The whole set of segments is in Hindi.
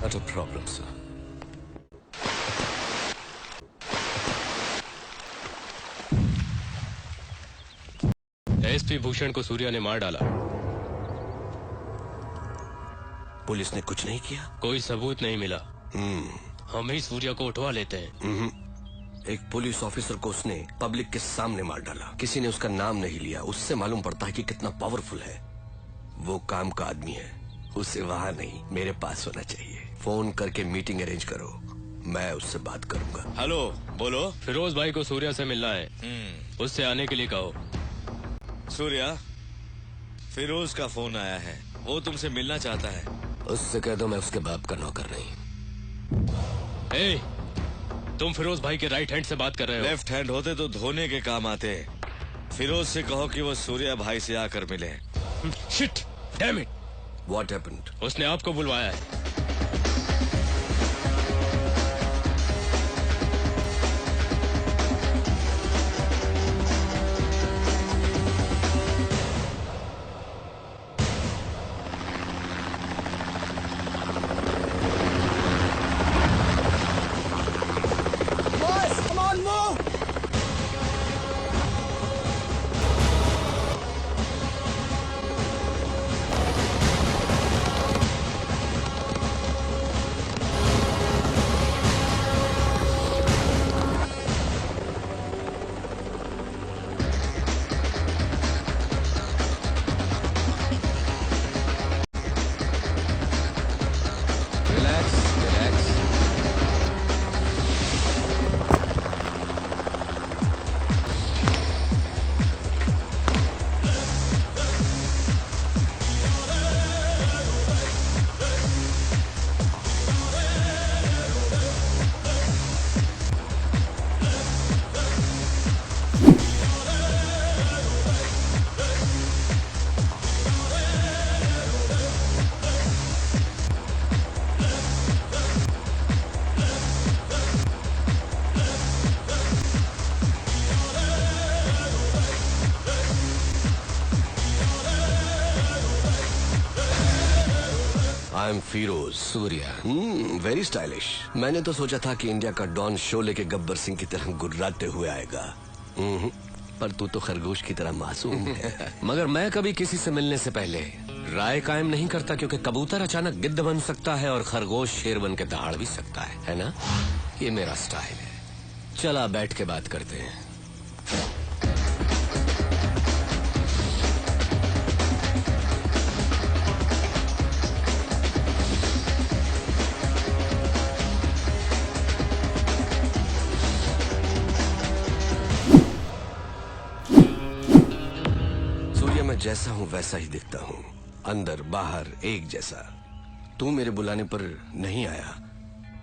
Not a problem, sir. SP Bhushan को सूर्या ने मार डाला। पुलिस ने कुछ नहीं किया? कोई सबूत नहीं मिला। हम ही सूर्या को उठवा लेते हैं। एक पुलिस ऑफिसर को उसने पब्लिक के सामने मार डाला। किसी ने उसका नाम नहीं लिया। उससे मालूम पड़ता है कि कितना पावरफुल है। वो काम का आदमी है, उसे वहाँ नहीं मेरे पास होना चाहिए। फोन करके मीटिंग अरेंज करो, मैं उससे बात करूंगा। हेलो, बोलो। फिरोज भाई को सूर्या से मिलना है। उससे आने के लिए कहो। सूर्या, फिरोज का फोन आया है, वो तुमसे मिलना चाहता है। उससे कह दो मैं उसके बाप का नौकर नहीं। ए, तुम फिरोज भाई के राइट हैंड से बात कर रहे हो। लेफ्ट हैंड होते तो धोने के काम आते। फिरोज से कहो कि वो सूर्या भाई से आकर मिले। Shit, damn it. What happened? उसने आपको बुलवाया है। I am Firoz. Surya. Very stylish. मैंने तो सोचा था कि इंडिया का डॉन शो लेके गब्बर सिंह की तरह गुर्राते हुए आएगा। पर तू तो खरगोश की तरह मासूम है। मगर मैं कभी किसी से मिलने से पहले राय कायम नहीं करता, क्योंकि कबूतर अचानक गिद्ध बन सकता है और खरगोश शेर बन के दहाड़ भी सकता है ना? ये मेरा स्टाइल है। चला बैठ के बात करते हैं। मैं जैसा हूँ वैसा ही दिखता हूँ, अंदर बाहर एक जैसा। तू मेरे बुलाने पर नहीं आया,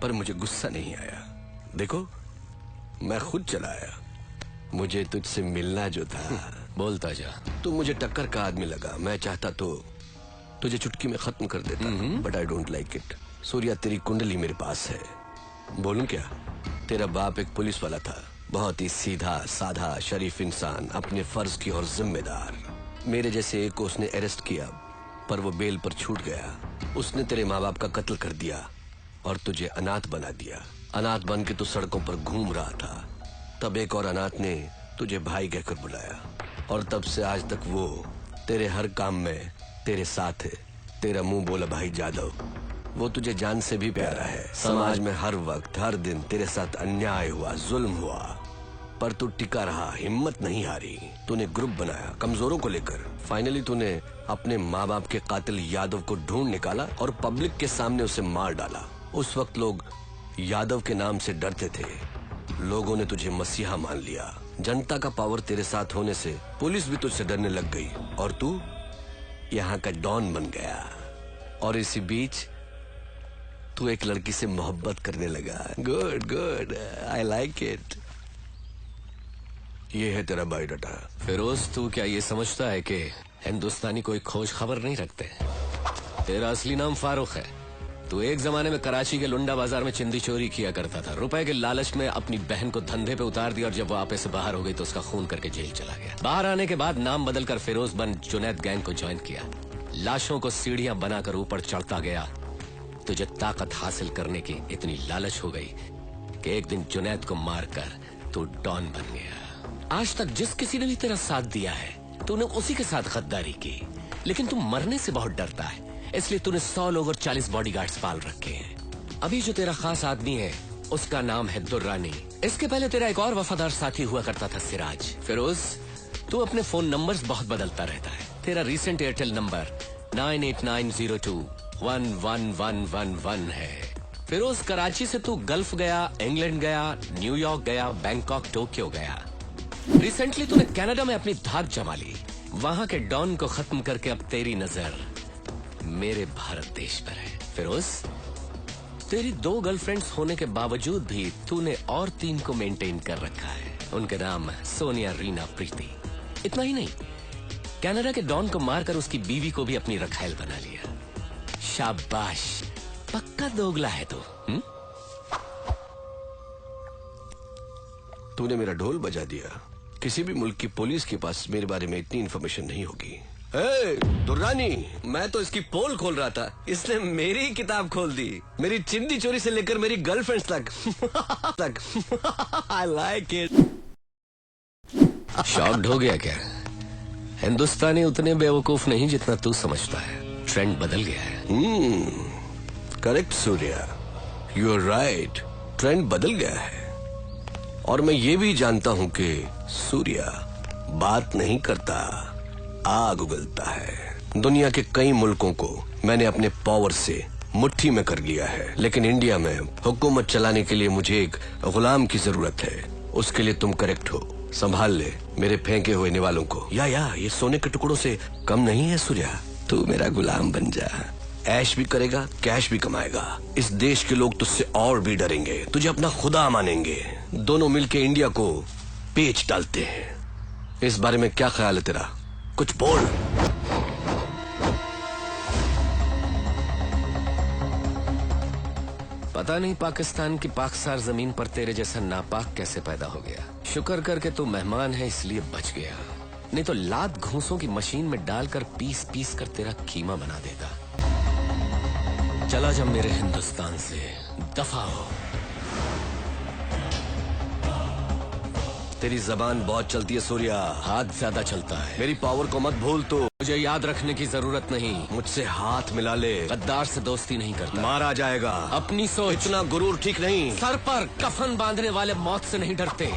पर मुझे गुस्सा नहीं आया। देखो, मैं खुद चला आया। मुझे तुझसे मिलना जो था। बोलता जा। तू मुझे टक्कर का आदमी लगा। मैं चाहता तो तुझे चुटकी में खत्म कर देता, but I don't like it. Surya, तेरी कुंडली मेरे पास है। बोलूं क्या? तेरा बाप एक पुलिस वाला था, बहुत ही सीधा साधा शरीफ इंसान, अपने फर्ज की और जिम्मेदार। मेरे जैसे एक को उसने अरेस्ट किया, पर वो बेल पर छूट गया। उसने तेरे माँ बाप का कत्ल कर दिया और तुझे अनाथ बना दिया। अनाथ बन के तू सड़कों पर घूम रहा था। तब एक और अनाथ ने तुझे भाई कहकर बुलाया, और तब से आज तक वो तेरे हर काम में तेरे साथ है। तेरा मुंह बोला भाई जादव, वो तुझे जान से भी प्यारा है। समाज में हर वक्त हर दिन तेरे साथ अन्याय हुआ, जुल्म हुआ, पर तू टिका रहा, हिम्मत नहीं हारी। तूने ग्रुप बनाया कमजोरों को लेकर। फाइनली तूने अपने माँ बाप के कातिल यादव को ढूंढ निकाला और पब्लिक के सामने उसे मार डाला। उस वक्त लोग यादव के नाम से डरते थे। लोगों ने तुझे मसीहा मान लिया। जनता का पावर तेरे साथ होने से पुलिस भी तुझसे डरने लग गई, और तू यहाँ का डॉन बन गया। और इसी बीच तू एक लड़की से मोहब्बत करने लगा। Good good, I like it. ये है तेरा बायोडाटा। फिरोज, तू क्या ये समझता है कि हिंदुस्तानी कोई खोज खबर नहीं रखते? तेरा असली नाम फारूक है। तू एक जमाने में कराची के लुंडा बाजार में चिंदी चोरी किया करता था। रुपए के लालच में अपनी बहन को धंधे पे उतार दिया, और जब वो आपे से बाहर हो गई तो उसका खून करके जेल चला गया। बाहर आने के बाद नाम बदलकर फिरोज बन जुनैद गैंग को ज्वाइन किया। लाशों को सीढ़ियां बनाकर ऊपर चढ़ता गया, तुझे ताकत हासिल करने की इतनी लालच हो गई कि एक दिन जुनैद को मारकर तू डॉन बन गया। आज तक जिस किसी ने भी तेरा साथ दिया है तूने उसी के साथ गद्दारी की, लेकिन तू मरने से बहुत डरता है, इसलिए तूने 100 लोग और 40 बॉडीगार्ड्स पाल रखे हैं। अभी जो तेरा खास आदमी है उसका नाम है दुर्रानी। इसके पहले तेरा एक और वफादार साथी हुआ करता था सिराज। फिरोज, तू अपने फोन नंबर्स बहुत बदलता रहता है। तेरा रीसेंट एयरटेल नंबर 9890211111 है। फिरोज, कराची से तू गल्फ गया, इंग्लैंड गया, न्यूयॉर्क गया, बैंकॉक, टोक्यो गया। रिसेंटली तूने कनाडा में अपनी धाक जमा ली। वहां के डॉन को खत्म करके अब तेरी नजर मेरे भारत देश पर है। फिरोज, तेरी 2 गर्लफ्रेंड्स होने के बावजूद भी तूने और 3 को मेंटेन कर रखा है। उनके नाम सोनिया, रीना, प्रीति। इतना ही नहीं, कनाडा के डॉन को मारकर उसकी बीवी को भी अपनी रखायल बना लिया। शाबाश, पक्का दोगला है तू। तूने मेरा ढोल बजा दिया। किसी भी मुल्क की पुलिस के पास मेरे बारे में इतनी इंफॉर्मेशन नहीं होगी। दुर्रानी, मैं तो इसकी पोल खोल रहा था, इसने मेरी किताब खोल दी। मेरी चिंदी चोरी से लेकर मेरी गर्लफ्रेंड्स तक। I like it. शॉक्ड हो गया क्या? हिंदुस्तानी उतने बेवकूफ नहीं जितना तू समझता है। ट्रेंड बदल गया है। Correct Surya, you are right. Trend बदल गया है और मैं ये भी जानता हूं कि सूर्या बात नहीं करता, आग उगलता है। दुनिया के कई मुल्कों को मैंने अपने पावर से मुट्ठी में कर लिया है, लेकिन इंडिया में हुकूमत चलाने के लिए मुझे एक गुलाम की जरूरत है। उसके लिए तुम करेक्ट हो। संभाल ले मेरे फेंके हुए निवालों को। या ये सोने के टुकड़ों से कम नहीं है सूर्या। तू मेरा गुलाम बन जा। ऐश भी करेगा, कैश भी कमाएगा। इस देश के लोग तुझसे और भी डरेंगे, तुझे अपना खुदा मानेंगे। दोनों मिलके इंडिया को पेच डालते हैं। इस बारे में क्या ख्याल है तेरा? कुछ बोल। पता नहीं पाकिस्तान की पाकसार जमीन पर तेरे जैसा नापाक कैसे पैदा हो गया। शुक्र करके तू मेहमान है इसलिए बच गया, नहीं तो लात घूंसों की मशीन में डालकर पीस पीस कर तेरा कीमा बना देता। चला जा मेरे हिंदुस्तान से, दफा हो। तेरी जबान बहुत चलती है सूर्या, हाथ ज्यादा चलता है। मेरी पावर को मत भूल। तू मुझे याद रखने की जरूरत नहीं। मुझसे हाथ मिला ले, गद्दार से दोस्ती नहीं करता। मारा जाएगा। अपनी सोच। इतना गुरूर ठीक नहीं। सर पर कफन बांधने वाले मौत से नहीं डरते।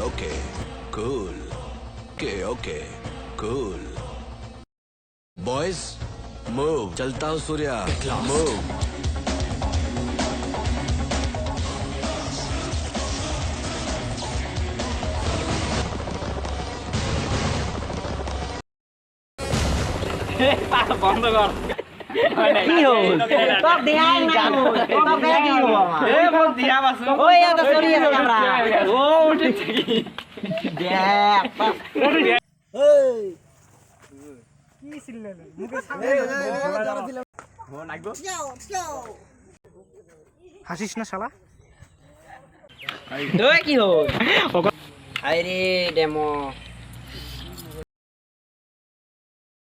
Okay, cool. Okay, cool. Boys, move. चलता हूँ सूर्या, move. বন্ধ কর কি হল তোর দেখাই না তোর দেখা কি হল এ মোর দিয়া বাসু ওই এত সরিয়ে আমরা ও উঠেছে কি দেখ এই কি সিললে মুখে সামনে যারা দিলাম ও নাগবো হাসিস না শালা তো কি হল আরে ডেমো